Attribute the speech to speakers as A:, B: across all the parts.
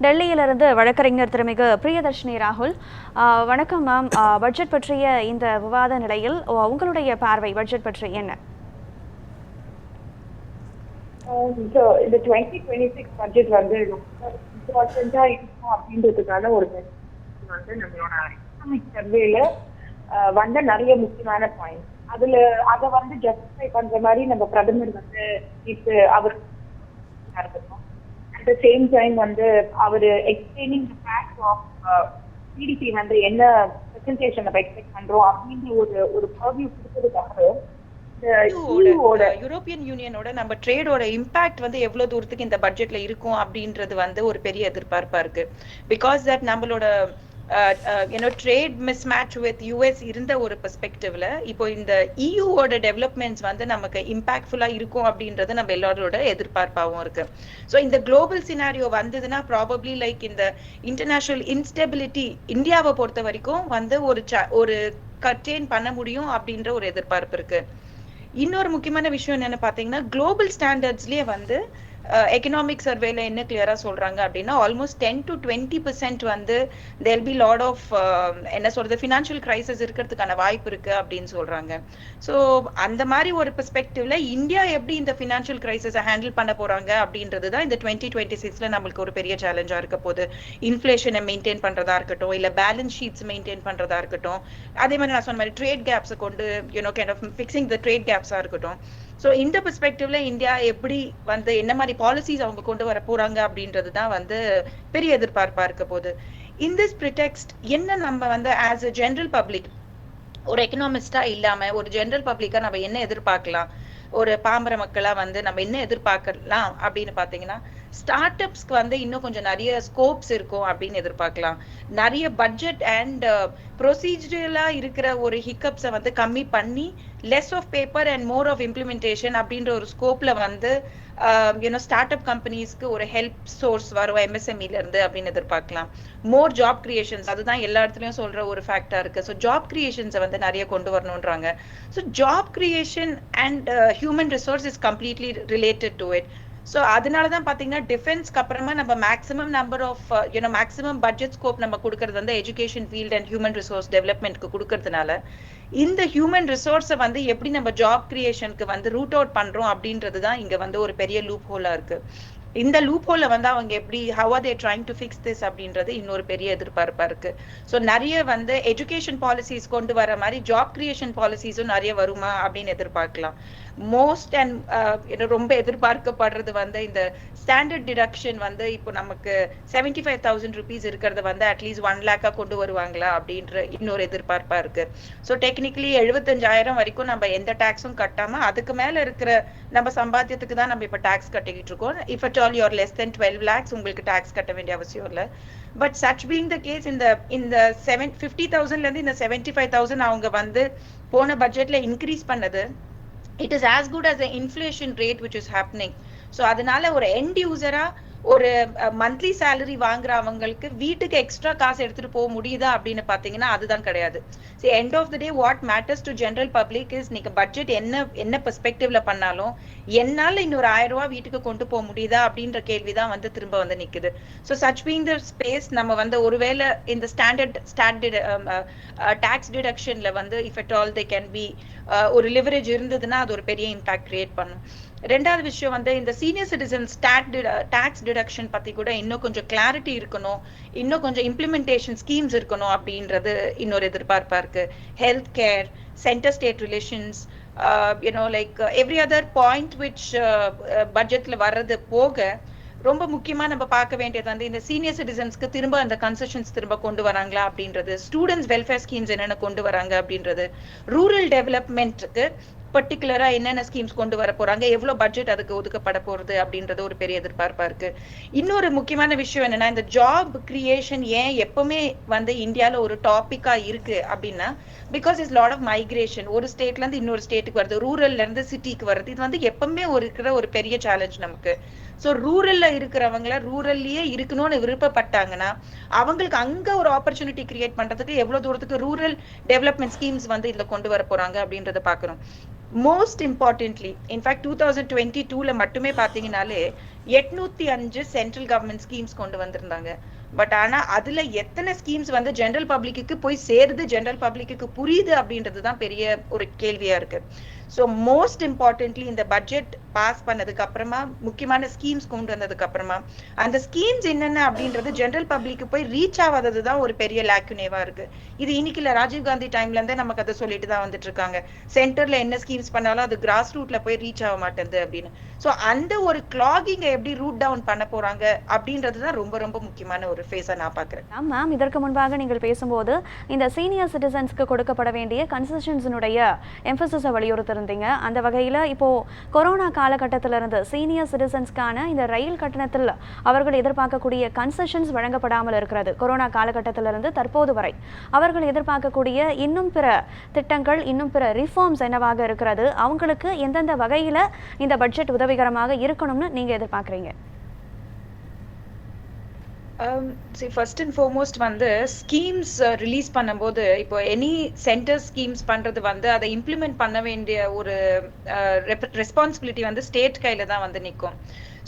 A: டெல்லியிலிருந்து வழக்கறிஞர் திருமிகு பிரியதர்ஷினி ராகுல். வணக்கம் மேம். பட்ஜெட் பற்றிய இந்த விவாத நிலையில் உங்களுடைய பார்வை பட்ஜெட் பற்றி என்ன?
B: இந்த 2026 பட்ஜெட் வந்து ரொம்ப இம்பார்ட்டண்டா இருக்கும் அப்படின்றதுக்கான ஒரு வந்து நம்மளோட எக்கனாமிக் சர்வேல வந்த நிறைய முக்கியமான பாயிண்ட். அதை வந்து ஜஸ்டிஃபை பண்ற மாதிரி நம்ம பிரதமர் வந்து இப்போ அவர் இருக்கட்டும். அட் த சேம் டைம் வந்து அவர் explaining the fact of GDP வந்து என்ன பிரசன்டேஷன் நம்ம எக்ஸ்பெக்ட் பண்றோம் அப்படின்ற ஒரு பர்வியூ கொடுத்ததுக்காக
C: யூரோப்பியன் யூனியனோட நம்ம ட்ரேடோட இம்பாக்ட் வந்து எவ்வளவு தூரத்துக்கு இந்த பட்ஜெட்ல இருக்கும் அப்படின்றது வந்து ஒரு பெரிய எதிர்பார்ப்பா இருக்கு. பிகாஸ் தட் நம்மளோட ட்ரேட் மிஸ்மேட்ச் வித் யூஎஸ் இருந்த ஒரு பெர்ஸ்பெக்டிவ்ல இப்போ இந்த இயூவோட டெவலப்மெண்ட்ஸ் வந்து நமக்கு இம்பாக்ட்ஃபுல்லா இருக்கும் அப்படின்றது நம்ம எல்லாரோட எதிர்பார்ப்பாகவும் இருக்கு. ஸோ இந்த குளோபல் சினாரியோ வந்ததுன்னா ப்ராபப்ளி லைக் இந்த இன்டர்நேஷனல் இன்ஸ்டெபிலிட்டி இந்தியாவை பொறுத்த வரைக்கும் வந்து ஒரு கர்டெயின் பண்ண முடியும் அப்படின்ற ஒரு எதிர்பார்ப்பு இருக்கு. இன்னொரு முக்கியமான விஷயம் என்னன்னு பாத்தீங்கன்னா குளோபல் ஸ்டாண்டர்ட்ஸ்லயே வந்து எக்கனாமிக் சர்வேல என்ன கிளியரா சொல்றாங்க அப்படின்னா ஆல்மோஸ்ட் 10 to 20% வந்து தேர் பி லாட் ஆஃப் என்ன சொல்றது ஃபினான்ஷியல் கிரைசிஸ் இருக்கிறதுக்கான வாய்ப்பு இருக்கு அப்படின்னு சொல்றாங்க. ஸோ அந்த மாதிரி ஒரு பெர்ஸ்பெக்டிவ்ல இந்தியா எப்படி இந்த ஃபினான்ஷியல் கிரைசிஸை ஹேண்டில் பண்ண போறாங்க அப்படின்றதுதான் இந்த 2026ல நம்மளுக்கு ஒரு பெரிய சேலஞ்சா இருக்க போகுது. இன்ஃபிளேஷனை மெயின்டைன் பண்றதா இருக்கட்டும், இல்ல பேலன்ஸ் ஷீட்ஸ் மெயின்டைன் பண்றதா இருக்கட்டும், அதே மாதிரி நான் சொன்ன மாதிரி ட்ரேட் கேப்ஸை கொண்டு kind of fixing the trade கேப்ஸா இருக்கட்டும். ஸோ இந்த பெர்ஸ்பெக்டிவ்ல இந்தியா எப்படி வந்து என்ன மாதிரி பாலிசிஸ் அவங்க கொண்டு வர போறாங்க அப்படின்றது தான் வந்து பெரிய எதிர்பார்ப்பா இருக்க போகுது. இன் திஸ் ப்ரிடெக்ஸ்ட் என்ன நம்ம வந்து ஆஸ் அ ஜெனரல் பப்ளிக் ஒரு எக்கனாமிஸ்டா இல்லாம ஒரு ஜெனரல் பப்ளிக்கா நம்ம என்ன எதிர்பார்க்கலாம், ஒரு பாமர மக்களா வந்து நம்ம என்ன எதிர்பார்க்கலாம் அப்படின்னு பாத்தீங்கன்னா ஸ்டார்ட் அப்ஸ்க்கு வந்து இன்னும் கொஞ்சம் நிறைய ஸ்கோப்ஸ் இருக்கும் அப்படின்னு எதிர்பார்க்கலாம். நிறைய பட்ஜெட் அண்ட் ப்ரொசீஜரலா இருக்கிற ஒரு ஹிக்கப்ஸை வந்து கம்மி பண்ணி less of paper and more of implementation அப்படின்ற ஒரு ஸ்கோப்ல வந்து ஸ்டார்ட் அப் கம்பெனிஸ்க்கு ஒரு ஹெல்ப் சோர்ஸ் வரும் எம்எஸ்எம்இல இருந்து அப்படின்னு எதிர்பார்க்கலாம். மோர் ஜாப் கிரியேஷன்ஸ், அதுதான் எல்லா இடத்துலயும் சொல்ற ஒரு ஃபேக்டா இருக்கு. ஸோ ஜாப் கிரியேஷன்ஸை வந்து நிறைய கொண்டு வரணும்ன்றாங்க. So job creation and human resource is completely related to it. So அதனாலதான் பாத்தீங்கன்னா டிஃபென்ஸ்க்கு அப்புறமா நம்ம maximum number of maximum budget scope நம்ம கொடுக்கறது வந்து education field and human resource டெவலப்மெண்ட்க்கு கொடுக்கறதுனால இந்த ஹியூமன் ரிசோர்ஸை வந்து எப்படி நம்ம ஜாப் கிரியேஷனுக்கு வந்து ரூட் அவுட் பண்றோம் அப்படின்றதுதான் இங்க வந்து ஒரு பெரிய லூப் ஹோலா இருக்கு. இந்த லூப் ஹோல வந்து அவங்க எப்படி how are they trying to fix this அப்படின்றது இன்னொரு பெரிய எதிர்பார்ப்பா இருக்கு. ஸோ நிறைய வந்து எஜுகேஷன் பாலிசிஸ் கொண்டு வர மாதிரி ஜாப் கிரியேஷன் பாலிசிஸும் நிறைய வருமா அப்படின்னு எதிர்பார்க்கலாம். மோஸ்ட் அண்ட் ரொம்ப எதிர்பார்க்கப்படுறது வந்து இந்த ஸ்டாண்டர்ட் டிடக்ஷன் வந்து இப்போ நமக்கு 75,000 rupees இருக்கிறத வந்து அட்லீஸ்ட் 1 lakh கொண்டு வருவாங்களா அப்படின்ற இன்னொரு எதிர்பார்ப்பா இருக்கு. ஸோ டெக்னிக்கலி 75,000 வரைக்கும் நம்ம எந்த டாக்ஸும் கட்டாம அதுக்கு மேல இருக்கிற நம்ம சம்பாத்தியத்துக்கு தான் நம்ம இப்ப டாக்ஸ் கட்டிக்கிட்டு இருக்கோம். If at all you are less then 12 lakhs உங்களுக்கு டாக்ஸ் கட்ட வேண்டிய அவசியம் இல்லை. But such being the case இந்த 50,000ல இருந்து இந்த 75,000 அவங்க வந்து போன பட்ஜெட்ல இன்க்ரீஸ் பண்ணது it is as good as the inflation rate which is happening. So அதனால ஒரு end user-ஆ ஒரு மந்த்லி சேலரி வாங்குற அவங்களுக்கு வீட்டுக்கு எக்ஸ்ட்ரா காசு எடுத்துட்டு போக முடியுதா அப்படின்னு பாத்தீங்கன்னா அதுதான் கிடையாது. End of the day what matters to general public is நீங்க பட்ஜெட் என்ன பெர்ஸ்பெக்டிவ்ல பண்ணாலும் என்னால இன்னொரு 1000 ரூபாய் வீட்டுக்கு கொண்டு போக முடியுதா அப்படின்ற கேள்விதான் வந்து திரும்ப வந்து நிக்குது. So such being the space நம்ம வந்து ஒருவேளை இந்த ஸ்டாண்டர்ட் டாக்ஸ் டிடக்ஷன்ல வந்து if at all they can be ஒரு லிவரேஜ் இருந்ததுன்னா அது ஒரு பெரிய இம்பாக்ட் கிரியேட் பண்ணும். ரெண்டாவது விஷயம் வந்து இந்த சீனியர் சிட்டிசன்ஸ் டாக்ஸ் டிடக்ஷன் பத்தி கூட இன்னும் கொஞ்சம் கிளாரிட்டி இருக்கணும், இன்னும் கொஞ்சம் இம்ப்ளிமெண்டேஷன் ஸ்கீம்ஸ் இருக்கணும் அப்படின்றது இன்னொரு எதிர்பார்ப்பா இருக்கு. Health care, centre state relations, like every other point which பட்ஜெட்ல வர்றது போக ரொம்ப முக்கியமா நம்ம பார்க்க வேண்டியது வந்து இந்த சீனியர் சிட்டிசன்ஸ்க்கு திரும்ப அந்த கன்செஷன்ஸ் திரும்ப கொண்டு வராங்களா அப்படின்றது, ஸ்டூடெண்ட்ஸ் வெல்ஃபேர் ஸ்கீம்ஸ் என்னென்ன கொண்டு வராங்க அப்படின்றது, ரூரல் டெவலப்மெண்ட்க்கு பர்டிகுலரா என்னென்ன ஸ்கீம்ஸ் கொண்டு வர போறாங்க, எவ்வளவு பட்ஜெட் அதுக்கு ஒதுக்கப்பட போறது அப்படின்றது ஒரு பெரிய எதிர்பார்ப்பா இருக்கு. இன்னொரு முக்கியமான விஷயம் என்னன்னா இந்த ஜாப் கிரியேஷன் ஏன் எப்பவுமே வந்து இந்தியால ஒரு டாபிக்கா இருக்கு அப்படின்னா because is lot of migration. ஒரு ஸ்டேட்ல இருந்து இன்னொரு ஸ்டேட்டுக்கு வருது, ரூரல்ல இருந்து சிட்டிக்கு வருது. இது வந்து எப்பவுமே இருக்கிற ஒரு பெரிய சேலஞ்ச் நமக்கு. ஸோ ரூரல்ல இருக்கிறவங்கள ரூரல்லயே இருக்கணும்னு விருப்பப்பட்டாங்கன்னா அவங்களுக்கு அங்க ஒரு ஆப்பர்ச்சுனிட்டி கிரியேட் பண்றதுக்கு எவ்வளவு தூரத்துக்கு ரூரல் டெவலப்மெண்ட் ஸ்கீம்ஸ் வந்து இதுல கொண்டு வர போறாங்க அப்படின்றத பாக்கணும். மோஸ்ட் இம்பார்ட்டன்ட்லி இன்ஃபேக்ட் 2022ல மட்டுமே பாத்தீங்கன்னாலே 805 சென்ட்ரல் கவர்மெண்ட் ஸ்கீம்ஸ் கொண்டு வந்திருந்தாங்க. பட் ஆனா அதுல எத்தனை ஸ்கீம்ஸ் வந்து ஜெனரல் பப்ளிக்கு போய் சேருது, ஜெனரல் பப்ளிக்கு புரியுது அப்படின்றதுதான் பெரிய ஒரு கேள்வியா இருக்கு. ஸோ மோஸ்ட் இம்பார்ட்டன்ட்லி இந்த பட்ஜெட் பாஸ் பண்ணதுக்கு அப்புறமா முக்கியமான ஸ்கீம்ஸ் கொண்டு வந்ததுக்கு அப்புறமா அந்த ஸ்கீம்ஸ் என்னென்ன அப்படின்றது ஜெனரல் பப்ளிக்கு போய் ரீச் ஆகாததுதான் ஒரு பெரிய லேக்குனேவா இருக்கு. இது இன்னைக்கு இல்ல, ராஜீவ் காந்தி டைம்ல இருந்தே நமக்கு அதை சொல்லிட்டு தான் வந்துட்டு இருக்காங்க. சென்டர்ல என்ன ஸ்கீம்ஸ் பண்ணாலும் அது கிராஸ் ரூட்ல போய் ரீச் ஆக மாட்டேங்குது அப்படின்னு. ஸோ அந்த ஒரு கிளாகிங்க எப்படி ரூட் டவுன் பண்ண போறாங்க அப்படின்றதுதான் ரொம்ப ரொம்ப முக்கியமான ஒரு ஃபேஸா நான் பாக்குறேன்.
A: மேம், இதற்கு முன்பாக நீங்கள் பேசும்போது இந்த சீனியர் சிட்டிசன்ஸ்க்கு கொடுக்கப்பட வேண்டிய கன்செஷன்ஸினுடைய எம்பசிஸை வலியுறுத்திருந்தீங்க. அந்த வகையில் இப்போ கொரோனா காலகட்டத்திலிருந்து சீனியர் சிட்டிசன்ஸ்க்கான இந்த ரயில் கட்டணத்தில் அவர்கள் எதிர்பார்க்கக்கூடிய கன்செஷன்ஸ் வழங்கப்படாமல் இருக்கிறது. கொரோனா காலகட்டத்திலிருந்து தற்போது வரை அவர்கள் எதிர்பார்க்கக்கூடிய இன்னும் பிற திட்டங்கள், இன்னும் பிற ரிஃபார்ம்ஸ் என்னவாக இருக்கிறது? அவங்களுக்கு எந்தெந்த வகையில் இந்த பட்ஜெட் உதவிகரமாக இருக்கணும்னு நீங்க எதிர்பார்க்குறீங்க?
C: ஃபர்ஸ்ட் அண்ட் ஃபார்மோஸ்ட் வந்து ஸ்கீம்ஸ் ரிலீஸ் பண்ணும்போது இப்போ எனி சென்டர் ஸ்கீம்ஸ் பண்றது வந்து அதை இம்ப்ளிமெண்ட் பண்ண வேண்டிய ஒரு ரெஸ்பான்சிபிலிட்டி வந்து ஸ்டேட் கையில தான் வந்து நிற்கும்.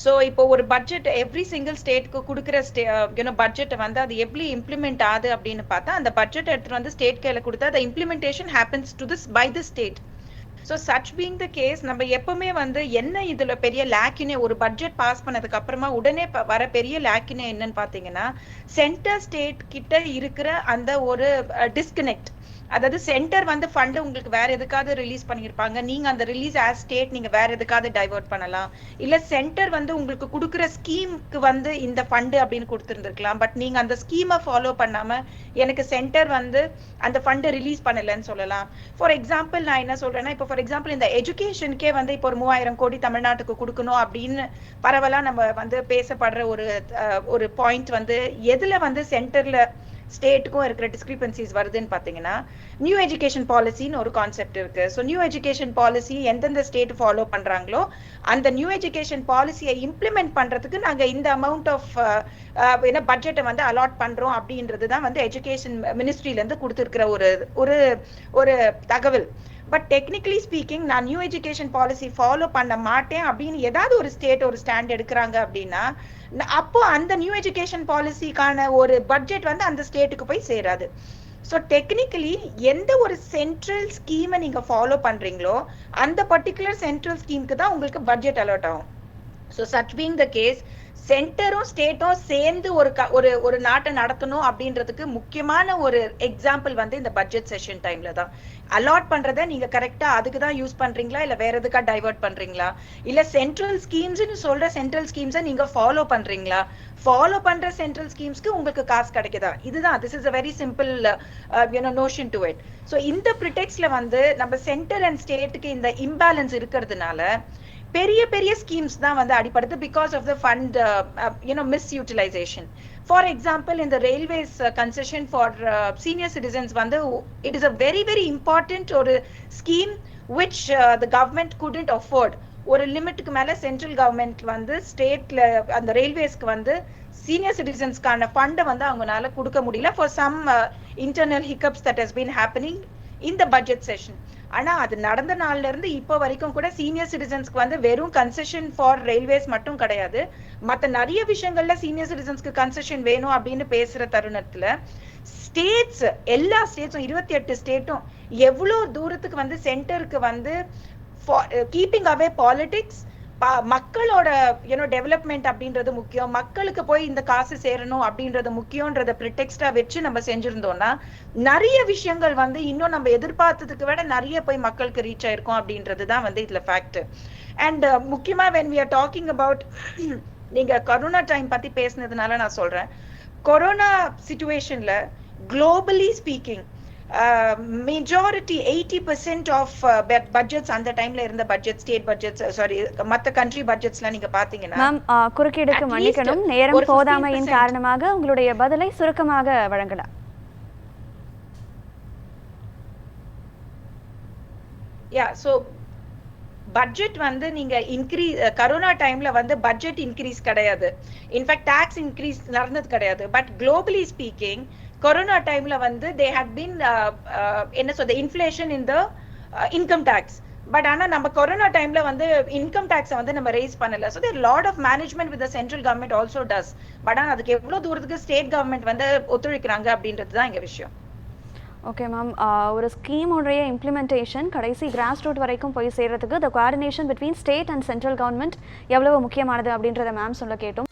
C: ஸோ இப்போ ஒரு பட்ஜெட் எவ்ரி சிங்கிள் ஸ்டேட்க்கு கொடுக்குற பட்ஜெட்டை வந்து அது எப்படி இம்ப்ளிமெண்ட் ஆகுது அப்படின்னு பார்த்தா அந்த பட்ஜெட் எடுத்துட்டு வந்து ஸ்டேட் கையில கொடுத்தா அந்த implementation happens to this by the state. So such being the case நம்ம எப்பவுமே வந்து என்ன இதுல பெரிய லேக்கினே ஒரு பட்ஜெட் பாஸ் பண்ணதுக்கு அப்புறமா உடனே வர பெரிய லேக்கினே என்னன்னு பாத்தீங்கன்னா சென்டர் ஸ்டேட் கிட்ட இருக்கிற அந்த ஒரு டிஸ்கனெக்ட். அதாவது சென்டர் வந்து ஃபண்ட் உங்களுக்கு வேற எதுக்காவது ரிலீஸ் பண்ணியிருப்பாங்க, நீங்க அந்த ரிலீஸ் ஆஸ் ஸ்டேட் நீங்க வேற எதுக்காவது டைவர்ட் பண்ணலாம். இல்ல சென்டர் வந்து உங்களுக்கு கொடுக்குற ஸ்கீமுக்கு வந்து இந்த ஃபண்ட் அப்படின்னு கொடுத்துருந்துருக்கலாம். பட் நீங்க அந்த ஸ்கீமை ஃபாலோ பண்ணாம எனக்கு சென்டர் வந்து அந்த ஃபண்ட் ரிலீஸ் பண்ணலன்னு சொல்லலாம். ஃபார் எக்ஸாம்பிள் நான் என்ன சொல்றேன்னா, இப்போ ஃபார் எக்ஸாம்பிள் இந்த எஜுகேஷனுக்கே வந்து இப்போ ஒரு 3000 கோடி தமிழ்நாட்டுக்கு கொடுக்கணும் அப்படின்னு பரவலா நம்ம வந்து பேசப்படுற ஒரு பாயிண்ட் வந்து எதுல வந்து சென்டர்ல ஸ்டேட்டுக்கும் இருக்கிற டிஸ்கிரிபன்சிஸ் வருதுன்னு பாத்தீங்கன்னா நியூ எஜுகேஷன் பாலிசின்னு ஒரு கான்செப்ட் இருக்கு. ஸோ நியூ எஜுகேஷன் பாலிசி எந்தெந்த ஸ்டேட் ஃபாலோ பண்றாங்களோ அந்த நியூ எஜுகேஷன் பாலிசியை இம்ப்ளிமெண்ட் பண்றதுக்கு நாங்க இந்த அமௌண்ட் ஆஃப் பட்ஜெட்டை வந்து அலாட் பண்றோம் அப்படின்றது தான் வந்து எஜுகேஷன் மினிஸ்ட்ரியில இருந்து கொடுத்துருக்கிற ஒரு தகவல். பட் டெக்னிக்கலி ஸ்பீக்கிங் நான் நியூ எஜுகேஷன் பாலிசி ஃபாலோ பண்ண மாட்டேன் அப்படின்னு ஏதாவது ஒரு ஸ்டேட் ஒரு ஸ்டாண்ட் எடுக்கிறாங்க அப்படின்னா அப்போ அந்த நியூ எஜுகேஷன் பாலிசிக்கான ஒரு பட்ஜெட் வந்து அந்த ஸ்டேட்டுக்கு போய் சேராது. ஸோ டெக்னிக்கலி எந்த ஒரு சென்ட்ரல் ஸ்கீமை நீங்க ஃபாலோ பண்றீங்களோ அந்த பர்டிகுலர் சென்ட்ரல் ஸ்கீமுக்கு தான் உங்களுக்கு பட்ஜெட் அலாட் ஆகும். So such being the case சென்டரும் ஸ்டேட்டும் சேர்ந்து ஒரு நாட்டை நடத்தணும் அப்படின்றதுக்கு முக்கியமான ஒரு எக்ஸாம்பிள் வந்து இந்த பட்ஜெட் செஷன் டைம்ல தான். அலாட் பண்றதை நீங்க கரெக்டா அதுக்கு தான் யூஸ் பண்றீங்களா இல்ல வேற எதுக்கா டைவர்ட் பண்றீங்களா, இல்ல சென்ட்ரல் ஸ்கீம்ஸ்னு சொல்ற சென்ட்ரல் ஸ்கீம்ஸை நீங்க ஃபாலோ பண்றீங்களா, ஃபாலோ பண்ற சென்ட்ரல் ஸ்கீம்ஸ்க்கு உங்களுக்கு காசு கிடைக்குதா, இதுதான். This is a very simple notion to it. So இந்த ப்ரிடெக்ஸ்ல வந்து நம்ம சென்டர் அண்ட் ஸ்டேட்டுக்கு இந்த இம்பேலன்ஸ் இருக்கிறதுனால பெரிய பெரிய ஸ்கீம்ஸ் தான் வந்து அடிப்படுது because of the fund misutilisation. For example இந்த railways concession for senior citizens வந்து it is a very very important ஒரு scheme which the government couldn't afford. ஒரு லிமிட்டுக்கு மேல சென்ட்ரல் கவர்மெண்ட் வந்து ஸ்டேட்ல அந்த ரயில்வேஸ்க்கு வந்து சீனியர் சிட்டிசன்ஸ்க்கான ஃபண்டை வந்து அவங்களால கொடுக்க முடியல for some internal hiccups that has been happening in the budget session. ஆனா அது நடந்த நாள்ல இருந்து இப்போ வரைக்கும் கூட சீனியர் சிட்டிசன்ஸ்க்கு வந்து வெறும் கன்செஷன் ஃபார் ரயில்வேஸ் மட்டும் கிடையாது, மற்ற நிறைய விஷயங்கள்ல சீனியர் சிட்டிசன்ஸ்க்கு கன்செஷன் வேணும் அப்படின்னு பேசுற தருணத்துல ஸ்டேட்ஸ் எல்லா ஸ்டேட்ஸும் 28 ஸ்டேட்டும் எவ்வளவு தூரத்துக்கு வந்து சென்டருக்கு வந்து கீப்பிங் அவே பாலிடிக்ஸ், மக்களோட டெவலப்மெண்ட் அப்படின்றது முக்கியம், மக்களுக்கு போய் இந்த காசு சேரணும் அப்படின்றது முக்கியம்ன்றத ப்ரிடெக்ஸ்டா வச்சு நம்ம செஞ்சிருந்தோம்னா நிறைய விஷயங்கள் வந்து இன்னும் நம்ம எதிர்பார்த்ததுக்கு விட நிறைய போய் மக்களுக்கு ரீச் ஆயிருக்கும் அப்படின்றது தான் வந்து இதுல ஃபேக்ட். அண்ட் முக்கியமா when we are talking about நீங்க கொரோனா டைம் பத்தி பேசினதுனால நான் சொல்றேன், கொரோனா சிச்சுவேஷன்ல globally speaking majority 80% of budgets அந்த டைம்ல இருந்த பட்ஜெட் ஸ்டேட் பட்ஜெட்ஸ் சாரி மத்த கண்ட்ரி பட்ஜெட்ஸ்ல நீங்க பாத்தீங்கன்னா
A: மேம் குறுக்கீடுக்கு மன்னிக்கணும், நேரம் போதாமையின் காரணமாக உங்களுடைய பதிலை சுருக்கமாக வழங்கலாம்.
C: சோ பட்ஜெட் வந்து நீங்க இன்க்ரீஸ் கரோனா டைம்ல வந்து பட்ஜெட் இன்க்ரீஸ் கிடையாது, இன்ஃபேக்ட் டாக்ஸ் இன்க்ரீஸ் நடந்தது கிடையாது. பட் குளோபலி ஸ்பீக்கிங் கொரோனா டைம்ல வந்து they had been என்ன சொல்றது inflation in the income tax. But ஆனா நம்ம கொரோனா டைம்ல வந்து இன்கம் டாக்ஸை வந்து நம்ம ரேஸ் பண்ணல. So there lot of management with central government also does. But ஆனா அதுக்கு எவ்வளவு தூரத்துக்கு ஸ்டேட் கவர்மெண்ட் வந்து ஒத்துழைக்கிறாங்க அப்படின்றது தான் இங்க விஷயம்.
A: ஓகே மேம், ஒரு ஸ்கீமோடைய இம்ப்ளிமெண்டேஷன் கடைசி கிராஸ் ரூட் வரைக்கும் போய் சேர்றதுக்கு த coordination between state and central government எவ்வளவு முக்கியமானது அப்படின்றத மேம் சொல்ல கேட்டோம்.